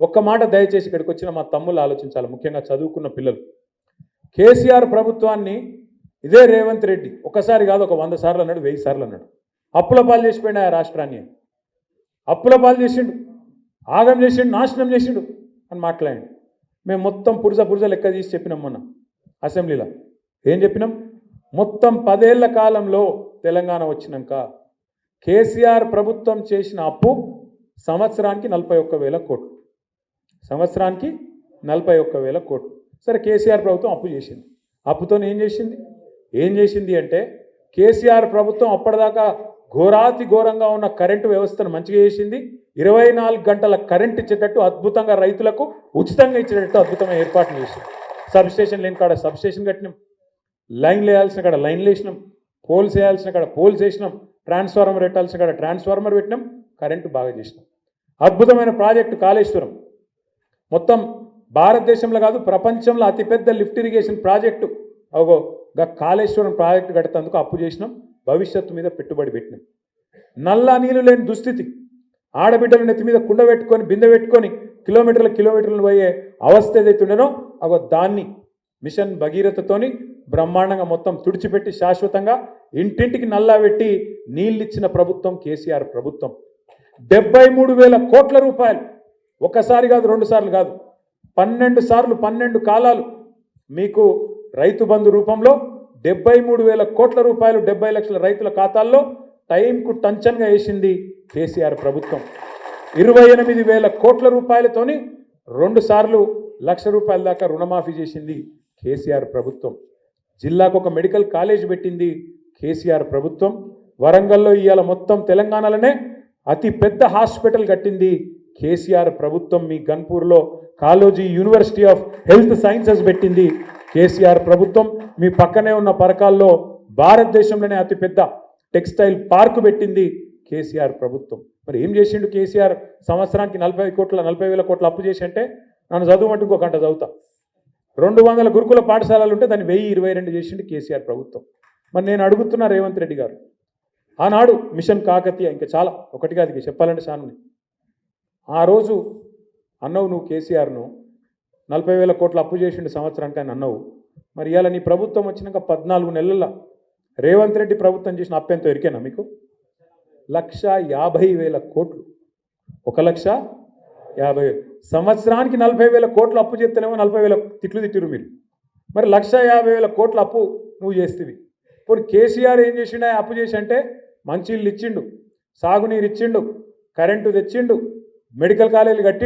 ఒక్క మాట దయచేసి ఇక్కడికి వచ్చిన మా తమ్ముళ్ళు ఆలోచించాలి, ముఖ్యంగా చదువుకున్న పిల్లలు. కేసీఆర్ ప్రభుత్వాన్ని ఇదే రేవంత్ రెడ్డి ఒకసారి కాదు ఒక 100 సార్లు అన్నాడు, 1000 సార్లు అన్నాడు. అప్పుల పాలు చేసిపోయినా ఆ రాష్ట్రాన్ని, అప్పుల పాలు చేసిండు, ఆగం చేసిండు, నాశనం చేసిండు అని మాట్లాడండి. మేము మొత్తం పురుజ లెక్క తీసి చెప్పినాం మొన్న అసెంబ్లీలో. ఏం చెప్పినాం? మొత్తం 10 ఏళ్ల కాలంలో తెలంగాణ వచ్చినాక కేసీఆర్ ప్రభుత్వం చేసిన అప్పు సంవత్సరానికి 41,000 కోట్లు, సంవత్సరానికి 41,000 కోట్లు. సరే, కేసీఆర్ ప్రభుత్వం అప్పు చేసింది. అప్పుతో ఏం చేసింది అంటే, కేసీఆర్ ప్రభుత్వం అప్పటిదాకా ఘోరాతి ఘోరంగా ఉన్న కరెంటు వ్యవస్థను మంచిగా చేసింది. 24 గంటల కరెంట్ ఇచ్చేటట్టు అద్భుతంగా, రైతులకు ఉచితంగా ఇచ్చేటట్టు అద్భుతమైన ఏర్పాట్లు చేసింది. సబ్ స్టేషన్ లేని కాడ సబ్ స్టేషన్ కట్టినాం, లైన్లు వేయాల్సిన కాడ లైన్లు వేసినాం, పోల్స్ వేయాల్సిన కాడ పోల్స్ వేసినాం, ట్రాన్స్ఫార్మర్ పెట్టాల్సిన కాడ ట్రాన్స్ఫార్మర్ పెట్టినాం, కరెంటు బాగా చేసినాం. అద్భుతమైన ప్రాజెక్టు కాళేశ్వరం, మొత్తం భారతదేశంలో కాదు ప్రపంచంలో అతిపెద్ద lift irrigation project Kaleshwaram project కట్టేందుకు అప్పు చేసినాం, భవిష్యత్తు మీద పెట్టుబడి పెట్టినాం. నల్లా నీళ్ళు లేని దుస్థితి, ఆడబిడ్డల నెత్తి మీద కుండ పెట్టుకొని బిందె పెట్టుకొని కిలోమీటర్లు పోయే అవస్థ ఏదైతుండేనో దాన్ని మిషన్ భగీరథతోని బ్రహ్మాండంగా మొత్తం తుడిచిపెట్టి శాశ్వతంగా ఇంటింటికి నల్లా పెట్టి నీళ్ళిచ్చిన ప్రభుత్వం కేసీఆర్ ప్రభుత్వం. 73,000 కోట్ల రూపాయలు, ఒకసారి కాదు 2 సార్లు కాదు, 12 సార్లు 12 కాలాలు మీకు రైతు బంధు రూపంలో 73,000 కోట్ల రూపాయలు 70 లక్షల రైతుల ఖాతాల్లో టైంకు టంచన్గా వేసింది కేసీఆర్ ప్రభుత్వం. 28,000 కోట్ల రూపాయలతోని 2 సార్లు ₹1,00,000 దాకా రుణమాఫీ చేసింది కేసీఆర్ ప్రభుత్వం. జిల్లాకు ఒక మెడికల్ కాలేజ్ పెట్టింది కేసీఆర్ ప్రభుత్వం. వరంగల్లో ఇవాళ మొత్తం తెలంగాణలోనే అతి పెద్ద హాస్పిటల్ కట్టింది కేసీఆర్ ప్రభుత్వం. మీ గన్పూర్లో Kaloji university of health sciences పెట్టింది కేసీఆర్ ప్రభుత్వం. మీ పక్కనే ఉన్న పరకాల్లో భారతదేశంలోనే అతిపెద్ద టెక్స్టైల్ పార్క్ పెట్టింది కేసీఆర్ ప్రభుత్వం. మరి ఏం చేసిండు కేసీఆర్? సంవత్సరానికి 40,000 కోట్ల అప్పు చేసి అంటే నన్ను చదువుమంటూ ఇంకో గంట చదువుతా. 200 గురుకుల పాఠశాలలు ఉంటే దాన్ని 1022 చేసిండు కేసీఆర్ ప్రభుత్వం. మరి నేను అడుగుతున్నా రేవంత్ రెడ్డి గారు, ఆనాడు మిషన్ కాకతీయ, ఇంకా చాలా ఒకటి కాదు చెప్పాలంటే శానుని, ఆ రోజు అన్నవు నువ్వు కేసీఆర్ను 40,000 కోట్ల అప్పు చేసిండు సంవత్సరానికి అని అన్నవు. మరి ఇవాళ నీ ప్రభుత్వం వచ్చినాక 14 నెలల్లో రేవంత్ రెడ్డి ప్రభుత్వం చేసిన అప్పు ఎంతో ఎరికేనా మీకు? 1,50,000 కోట్లు, 1,50,000. సంవత్సరానికి 40,000 కోట్ల అప్పు చేస్తేనేమో 40,000 తిట్లు తిట్టిరు మీరు. మరి 1,50,000 కోట్ల అప్పు నువ్వు చేస్తేవి. ఇప్పుడు కేసీఆర్ ఏం చేసిండు? అప్పు చేసి అంటే మంచిళ్ళు ఇచ్చిండు, సాగునీరు ఇచ్చిండు, కరెంటు తెచ్చిండు, మెడికల్ కాలేజీలు కట్టిండు.